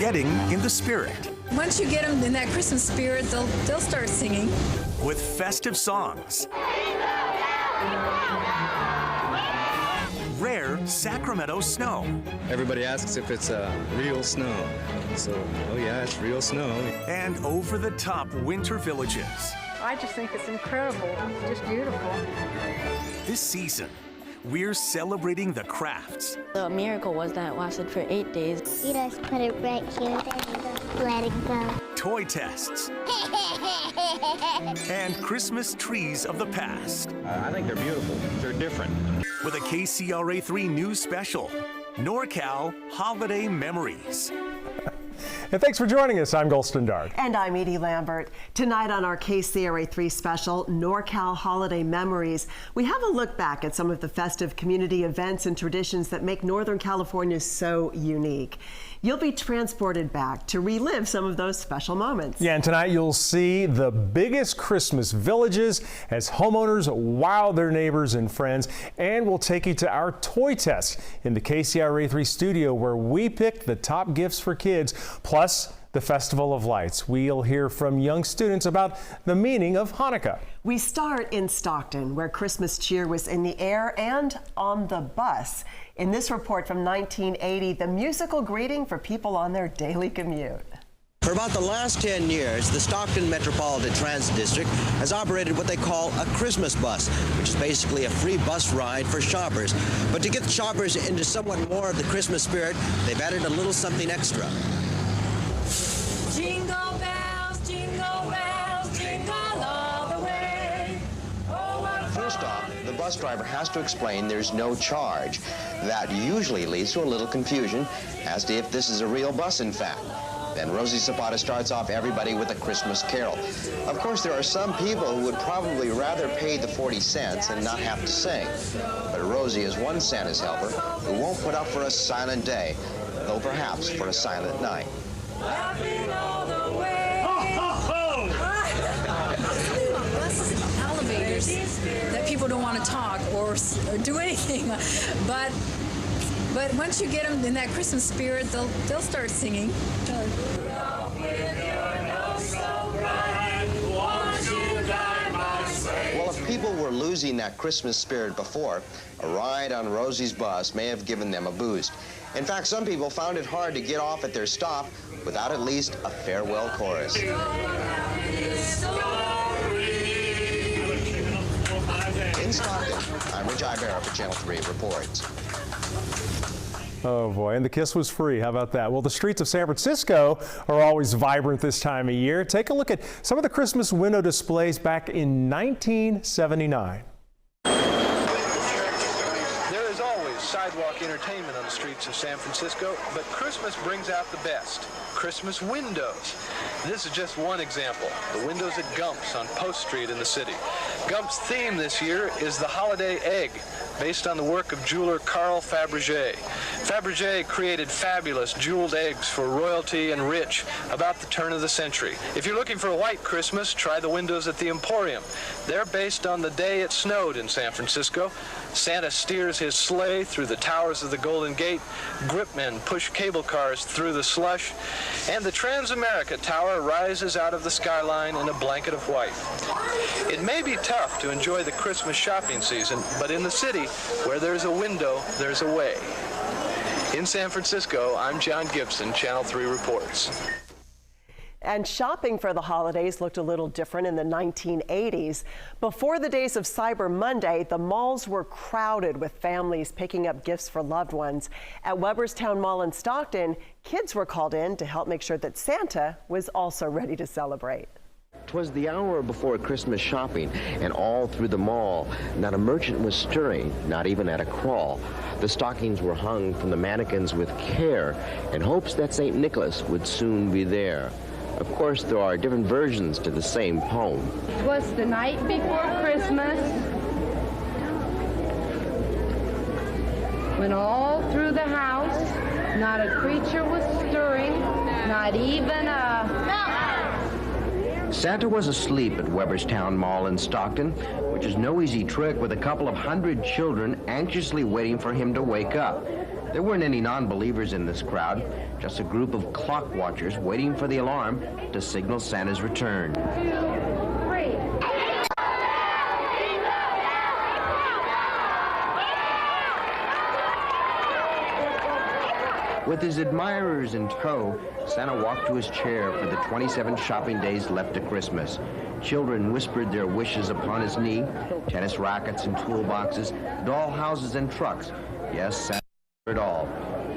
getting in the spirit. Once you get them in that Christmas spirit, they'll start singing. With festive songs. Rare Sacramento snow. Everybody asks if it's real snow. So, oh yeah, it's real snow. And over-the-top winter villages. I just think it's incredible. It's just beautiful. This season, we're celebrating the crafts. The miracle was that it lasted for 8 days. You just put it right here, then let it go. Toy tests. And Christmas trees of the past. I think they're beautiful. They're different. With a KCRA 3 news special, NorCal Holiday Memories. And thanks for joining us. I'm Golston Dart. And I'm Edie Lambert. Tonight on our KCRA 3 special, NorCal Holiday Memories, we have a look back at some of the festive community events and traditions that make Northern California so unique. You'll be transported back to relive some of those special moments. Yeah, and tonight you'll see the biggest Christmas villages as homeowners wow their neighbors and friends. And we'll take you to our toy test in the KCRA 3 studio, where we picked the top gifts for kids, plus the Festival of Lights. We'll hear from young students about the meaning of Hanukkah. We start in Stockton, where Christmas cheer was in the air and on the bus. In this report from 1980, the musical greeting for people on their daily commute. For about the last 10 years, the Stockton Metropolitan Transit District has operated what they call a Christmas bus, which is basically a free bus ride for shoppers. But to get the shoppers into somewhat more of the Christmas spirit, they've added a little something extra. Jingle bells, jingle all the way. First off, the bus driver has to explain there's no charge. That usually leads to a little confusion as to if this is a real bus, in fact. Then Rosie Zapata starts off everybody with a Christmas carol. Of course, there are some people who would probably rather pay the 40 cents and not have to sing. But Rosie is one Santa's helper who won't put up for a silent day, though perhaps for a silent night. Laughing all the way. Buses and elevators that people don't want to talk or do anything, but once you get them in that Christmas spirit, they'll start singing. Well, if people were losing that Christmas spirit before, a ride on Rosie's bus may have given them a boost. In fact, some people found it hard to get off at their stop without at least a farewell chorus. In Stockton, I'm Rich Ibarra for Channel 3 Reports. Oh boy, and the kiss was free. How about that? Well, the streets of San Francisco are always vibrant this time of year. Take a look at some of the Christmas window displays back in 1979. Sidewalk entertainment on the streets of San Francisco, but Christmas brings out the best. Christmas windows. This is just one example. The windows at Gump's on Post Street in the city. Gump's theme this year is the holiday egg, based on the work of jeweler Carl Fabergé. Fabergé created fabulous jeweled eggs for royalty and rich about the turn of the century. If you're looking for a white Christmas, try the windows at the Emporium. They're based on the day it snowed in San Francisco. Santa steers his sleigh through the towers of the Golden Gate, gripmen push cable cars through the slush, and the Transamerica Tower rises out of the skyline in a blanket of white. It may be tough to enjoy the Christmas shopping season, but in the city, where there's a window, there's a way. In San Francisco, I'm John Gibson, Channel 3 Reports. And shopping for the holidays looked a little different in the 1980s. Before the days of Cyber Monday, the malls were crowded with families picking up gifts for loved ones. At Weberstown Mall in Stockton, kids were called in to help make sure that Santa was also ready to celebrate. 'Twas the hour before Christmas shopping, and all through the mall, not a merchant was stirring, not even at a crawl. The stockings were hung from the mannequins with care in hopes that St. Nicholas would soon be there. Of course, there are different versions to the same poem. 'Twas the night before Christmas, when all through the house, not a creature was stirring, not even Santa was asleep at Weberstown Mall in Stockton, which is no easy trick with a couple of hundred children anxiously waiting for him to wake up. There weren't any non-believers in this crowd, just a group of clock watchers waiting for the alarm to signal Santa's return. 2, 3. With his admirers in tow, Santa walked to his chair for the 27 shopping days left to Christmas. Children whispered their wishes upon his knee, tennis rackets and toolboxes, doll houses and trucks. Yes, Santa it all.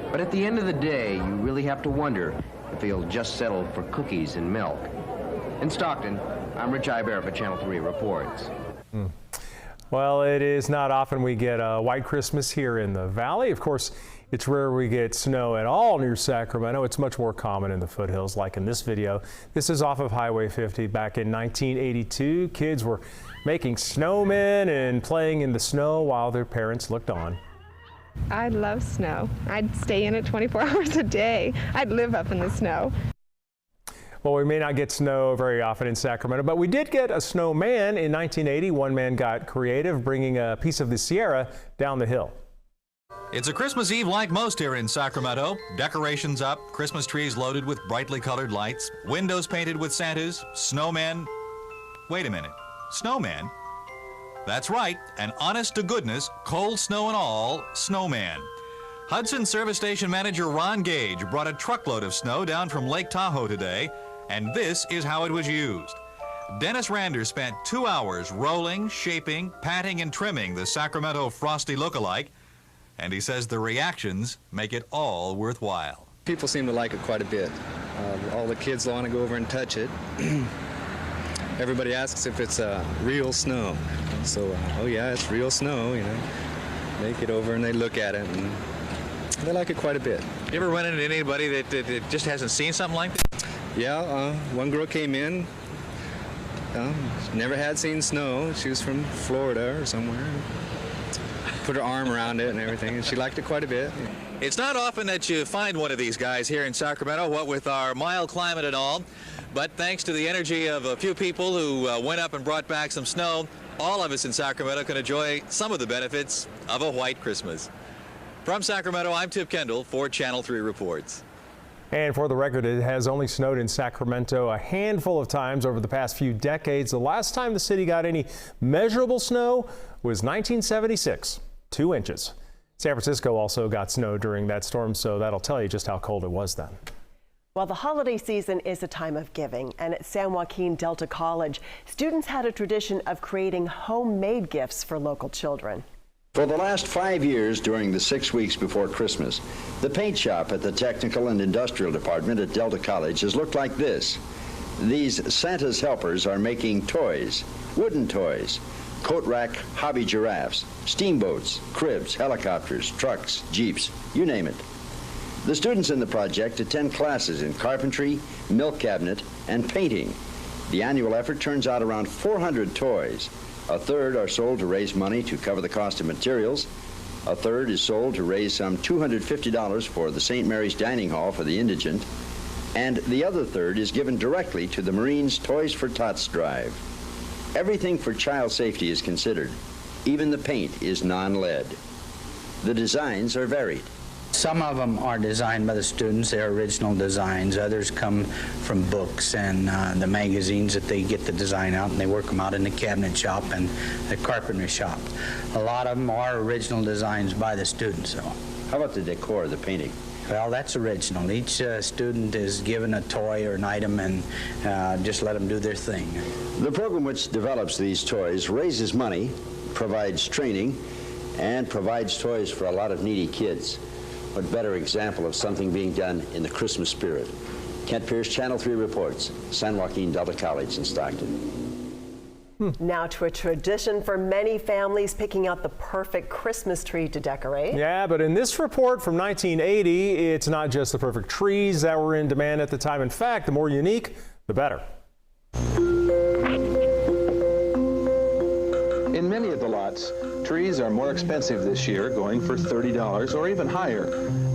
But at the end of the day, you really have to wonder if he'll just settle for cookies and milk. In Stockton, I'm Rich Iber for Channel 3 Reports. Well, it is not often we get a white Christmas here in the valley. Of course, it's rare we get snow at all near Sacramento. It's much more common in the foothills, like in this video. This is off of Highway 50. Back in 1982, kids were making snowmen and playing in the snow while their parents looked on. I love snow. I'd stay in it 24 hours a day. I'd live up in the snow. Well, we may not get snow very often in Sacramento, but we did get a snowman in 1980. One man got creative, bringing a piece of the Sierra down the hill. It's a Christmas Eve like most here in Sacramento. Decorations up, Christmas trees loaded with brightly colored lights, windows painted with Santas, snowmen. Wait a minute, snowman? That's right, an honest-to-goodness, cold snow and all, snowman. Hudson Service Station Manager Ron Gage brought a truckload of snow down from Lake Tahoe today, and this is how it was used. Dennis Rander spent 2 hours rolling, shaping, patting, and trimming the Sacramento Frosty lookalike, and he says the reactions make it all worthwhile. People seem to like it quite a bit. All the kids want to go over and touch it. Everybody asks if it's real snow. So, oh yeah, it's real snow, you know. They get over and they look at it, and they like it quite a bit. You ever run into anybody that just hasn't seen something like this? Yeah, one girl came in, never had seen snow. She was from Florida or somewhere. Put her arm around it and everything, and she liked it quite a bit. It's not often that you find one of these guys here in Sacramento, what with our mild climate and all, but thanks to the energy of a few people who went up and brought back some snow, all of us in Sacramento can enjoy some of the benefits of a white Christmas. From Sacramento, I'm Tip Kendall for Channel 3 Reports. And for the record, it has only snowed in Sacramento a handful of times over the past few decades. The last time the city got any measurable snow was 1976, 2 inches. San Francisco also got snow during that storm, so that'll tell you just how cold it was then. Well, the holiday season is a time of giving, and at San Joaquin Delta College, students had a tradition of creating homemade gifts for local children. For the last 5 years, during the 6 weeks before Christmas, the paint shop at the Technical and Industrial Department at Delta College has looked like this. These Santa's helpers are making toys, wooden toys, coat rack hobby giraffes, steamboats, cribs, helicopters, trucks, jeeps, you name it. The students in the project attend classes in carpentry, milk cabinet, and painting. The annual effort turns out around 400 toys. A third are sold to raise money to cover the cost of materials. A third is sold to raise some $250 for the St. Mary's Dining Hall for the indigent. And the other third is given directly to the Marines' Toys for Tots drive. Everything for child safety is considered. Even the paint is non-lead. The designs are varied. Some of them are designed by the students, they're original designs. Others come from books and the magazines that they get the design out, and they work them out in the cabinet shop and the carpentry shop. A lot of them are original designs by the students, though. How about the decor, the painting? Well, that's original. Each student is given a toy or an item and just let them do their thing. The program which develops these toys raises money, provides training, and provides toys for a lot of needy kids. What better example of something being done in the Christmas spirit? Kent Pierce, Channel 3 Reports, San Joaquin Delta College in Stockton. Now to a tradition for many families, picking out the perfect Christmas tree to decorate. Yeah, but in this report from 1980, it's not just the perfect trees that were in demand at the time. In fact, the more unique, the better. In many of the lots, trees are more expensive this year, going for $30 or even higher.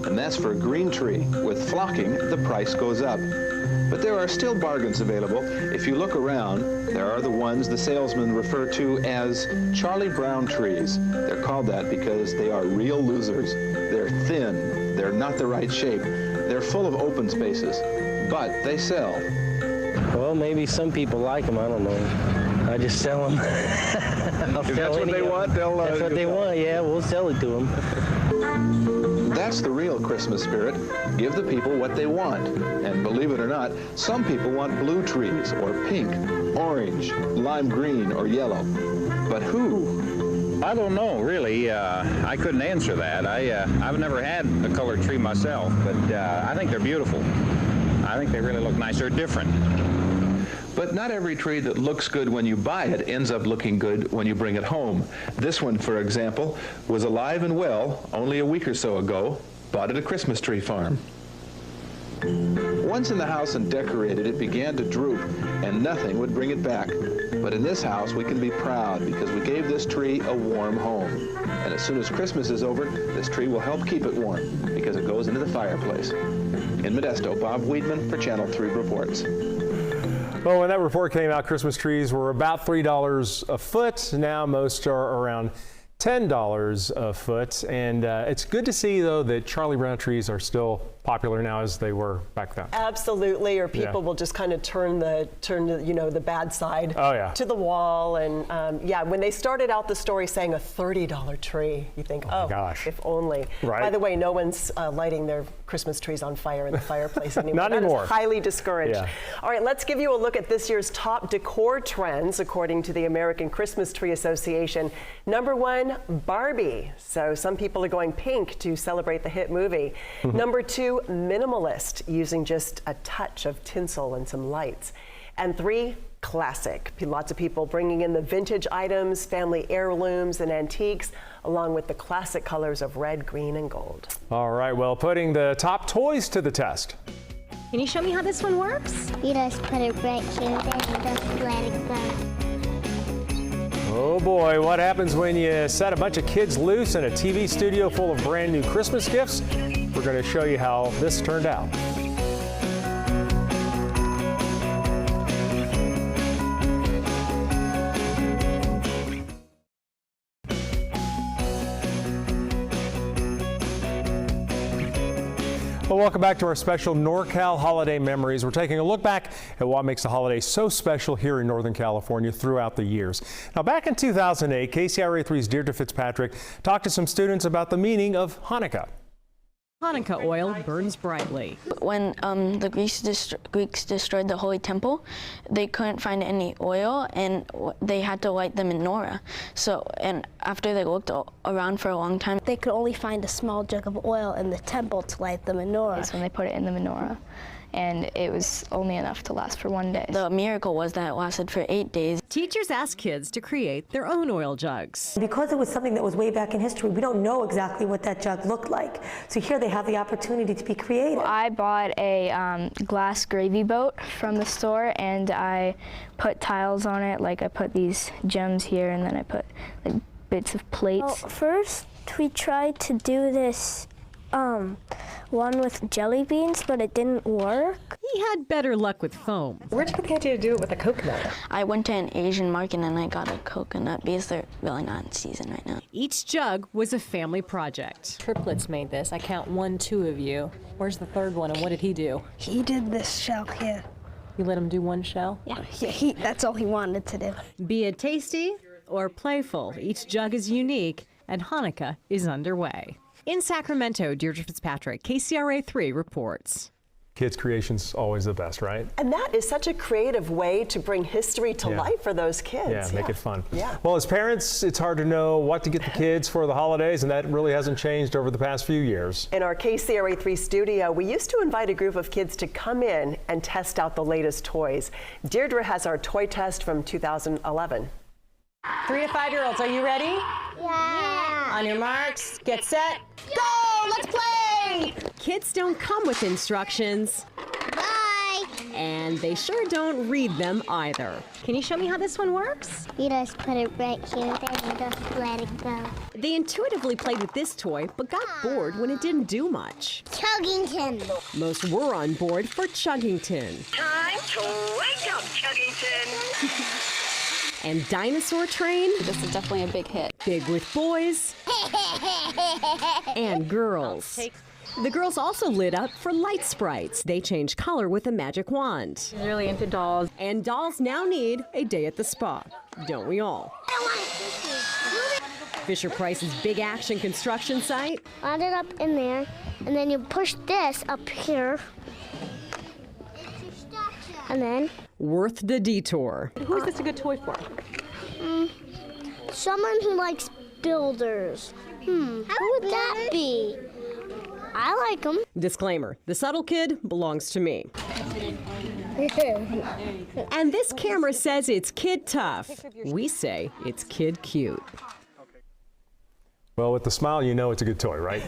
And that's for a green tree. With flocking, the price goes up. But there are still bargains available. If you look around, there are the ones the salesmen refer to as Charlie Brown trees. They're called that because they are real losers. They're thin, they're not the right shape, they're full of open spaces, but they sell. Well, maybe some people like them, I don't know. I just sell them. If that's what they want, they'll... That's what they want, yeah, we'll sell it to them. That's the real Christmas spirit. Give the people what they want. And believe it or not, some people want blue trees, or pink, orange, lime green, or yellow. But who? I don't know, really. I couldn't answer that. I've never had a colored tree myself, but I think they're beautiful. I think they really look nice. They're different. But not every tree that looks good when you buy it ends up looking good when you bring it home. This one, for example, was alive and well only a week or so ago, bought at a Christmas tree farm. Once in the house and decorated, it began to droop, and nothing would bring it back. But in this house, we can be proud because we gave this tree a warm home. And as soon as Christmas is over, this tree will help keep it warm because it goes into the fireplace. In Modesto, Bob Weedman for Channel 3 reports. Well, when that report came out, Christmas trees were about $3 a foot. Now most are around $10 a foot. And it's good to see, though, that Charlie Brown trees are still popular now as they were back then. Absolutely, or people will just kind of turn the the bad side to the wall. And yeah, when they started out the story saying a $30 tree, you think, oh gosh, if only. Right. By the way, no one's lighting their Christmas trees on fire in the fireplace anymore. Not anymore. That is highly discouraged. Yeah. All right, let's give you a look at this year's top decor trends according to the American Christmas Tree Association. Number 1, Barbie. So some people are going pink to celebrate the hit movie. Number 2, minimalist, using just a touch of tinsel and some lights. And 3, classic. Lots of people bringing in the vintage items, family heirlooms and antiques, along with the classic colors of red, green, and gold. All right, well, putting the top toys to the test. Can you show me how this one works? You just put it right here, then you just let it go. Oh boy, what happens when you set a bunch of kids loose in a TV studio full of brand new Christmas gifts? We're going to show you how this turned out. Well, welcome back to our special NorCal Holiday Memories. We're taking a look back at what makes the holiday so special here in Northern California throughout the years. Now, back in 2008, KCRA 3's Deirdre Fitzpatrick talked to some students about the meaning of Hanukkah. Hanukkah oil burns brightly. When the Greeks destroyed the Holy Temple, they couldn't find any oil, and they had to light the menorah. And after they looked around for a long time, they could only find a small jug of oil in the temple to light the menorah. That's when they put it in the menorah, and it was only enough to last for 1 day. The miracle was that it lasted for 8 days. Teachers asked kids to create their own oil jugs. Because it was something that was way back in history, we don't know exactly what that jug looked like. So here they have the opportunity to be creative. I bought a glass gravy boat from the store, and I put tiles on it. Like I put these gems here, and then I put like bits of plates. Well, first we tried to do this one with jelly beans, but it didn't work. He had better luck with foam. Where'd you get the idea to do it with a coconut? I went to an Asian market and I got a coconut because they're really not in season right now. Each jug was a family project. Triplets made this. I count 1, 2 of you. Where's the third one, and what did he do? He did this shell here. You let him do one shell? Yeah, that's all he wanted to do. Be it tasty or playful, each jug is unique, and Hanukkah is underway. In Sacramento, Deirdre Fitzpatrick, KCRA 3 reports. Kids' creation's always the best, right? And that is such a creative way to bring history to life for those kids. Yeah, make it fun. Yeah. Well, as parents, it's hard to know what to get the kids for the holidays, and that really hasn't changed over the past few years. In our KCRA 3 studio, we used to invite a group of kids to come in and test out the latest toys. Deirdre has our toy test from 2011. 3 to 5-year-olds, are you ready? Yeah. On your marks, get set, go! Let's play! Kids don't come with instructions. Bye. And they sure don't read them either. Can you show me how this one works? You just put it right here, then you just let it go. They intuitively played with this toy, but got bored when it didn't do much. Chuggington. Most were on board for Chuggington. Time to wake up, Chuggington. and Dinosaur Train. This is definitely a big hit. Big with boys and girls. The girls also lit up for light sprites. They change color with a magic wand. She's really into dolls. And dolls now need a day at the spa, don't we all? Fisher-Price's big action construction site. Add it up in there, and then you push this up here, and then... Worth the detour. Who is this a good toy for? Someone who likes builders. Who would that be? I like them. Disclaimer, the subtle kid belongs to me. And this camera says it's kid tough. We say it's kid cute. Well, with the smile, you know it's a good toy, right?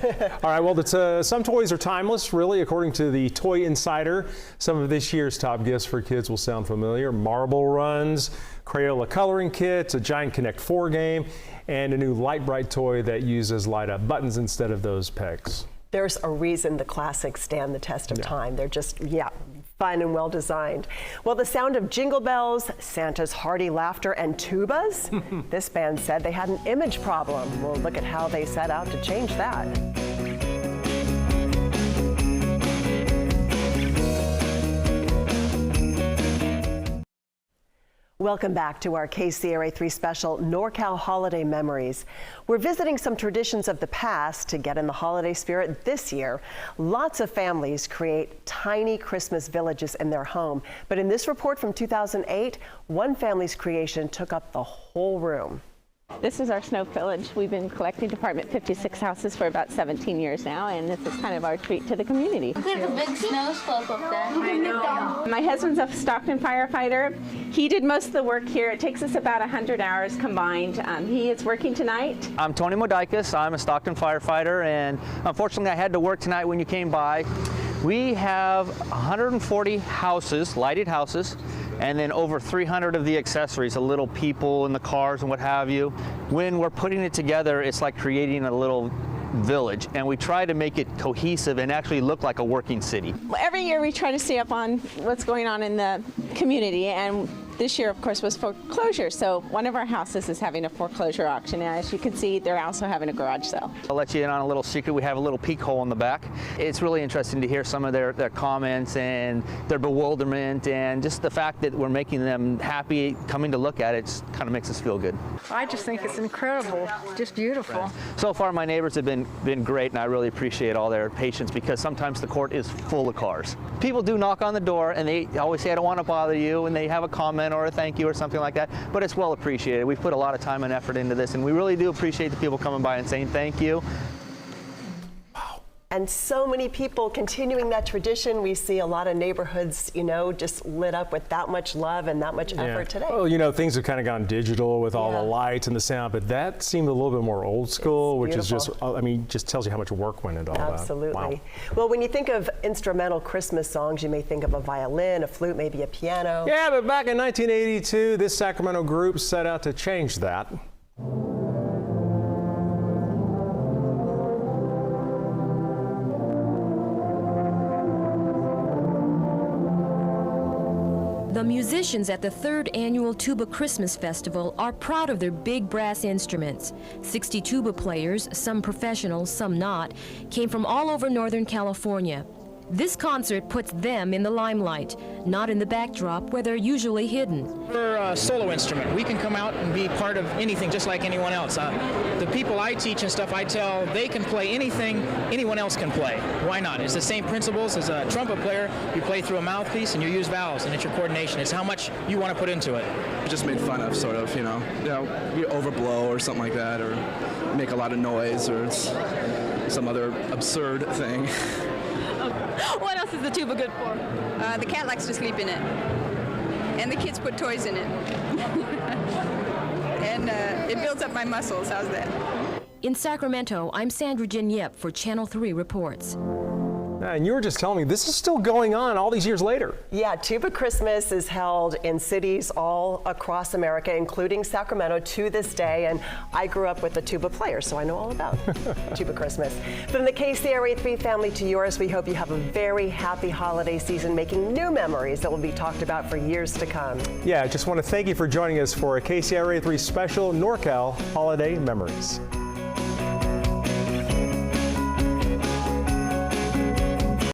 All right, well, some toys are timeless, really, according to the Toy Insider. Some of this year's top gifts for kids will sound familiar. Marble runs, Crayola coloring kits, a giant Connect 4 game, and a new Light Bright toy that uses light-up buttons instead of those pegs. There's a reason the classics stand the test of time. They're just, fun and well designed. Well, the sound of jingle bells, Santa's hearty laughter, and tubas? This band said they had an image problem. We'll look at how they set out to change that. Welcome back to our KCRA 3 special NorCal Holiday Memories. We're visiting some traditions of the past to get in the holiday spirit this year. Lots of families create tiny Christmas villages in their home, but in this report from 2008, one family's creation took up the whole room. This is our snow village. We've been collecting Department 56 houses for about 17 years now, and this is kind of our treat to the community. There's a big snow slope up there. I know. My husband's a Stockton firefighter. He did most of the work here. It takes us about 100 hours combined. He is working tonight. I'm Tony Modikis. I'm a Stockton firefighter, and unfortunately I had to work tonight when you came by. We have 140 houses, lighted houses, and then over 300 of the accessories, the little people in the cars and what have you. When we're putting it together, it's like creating a little village, and we try to make it cohesive and actually look like a working city. Every year we try to stay up on what's going on in the community, and this year, of course, was foreclosure. So one of our houses is having a foreclosure auction. And as you can see, they're also having a garage sale. I'll let you in on a little secret. We have a little peek hole in the back. It's really interesting to hear some of their comments and their bewilderment, and just the fact that we're making them happy coming to look at it just kind of makes us feel good. I just think it's incredible, just beautiful. So far, my neighbors have been great, and I really appreciate all their patience, because sometimes the court is full of cars. People do knock on the door, and they always say, I don't want to bother you, and they have a comment or a thank you or something like that, but it's well appreciated. We've put a lot of time and effort into this, and we really do appreciate the people coming by and saying thank you. And so many people continuing that tradition. We see a lot of neighborhoods, just lit up with that much love and that much effort today. Well, things have kind of gone digital with all the lights and the sound, but that seemed a little bit more old school, which is just, just tells you how much work went into all that. Absolutely. Wow. Well, when you think of instrumental Christmas songs, you may think of a violin, a flute, maybe a piano. Yeah, but back in 1982, this Sacramento group set out to change that. The musicians at the 3rd annual Tuba Christmas Festival are proud of their big brass instruments. 60 tuba players, some professional, some not, came from all over Northern California. This concert puts them in the limelight, not in the backdrop where they're usually hidden. We're a solo instrument. We can come out and be part of anything just like anyone else. The people I teach and stuff, I tell they can play anything anyone else can play. Why not? It's the same principles as a trumpet player. You play through a mouthpiece and you use valves, and it's your coordination. It's how much you want to put into it. Just made fun of, sort of, you overblow or something like that, or make a lot of noise, or it's some other absurd thing. What else is the tuba good for? The cat likes to sleep in it, and the kids put toys in it. And it builds up my muscles. How's that? In Sacramento, I'm Sandra Jean Yep for Channel 3 Reports. And you were just telling me this is still going on all these years later. Yeah, Tuba Christmas is held in cities all across America, including Sacramento, to this day. And I grew up with a tuba player, so I know all about Tuba Christmas. From the KCRA 3 family to yours, we hope you have a very happy holiday season, making new memories that will be talked about for years to come. Yeah, I just want to thank you for joining us for a KCRA 3 special NorCal Holiday Memories.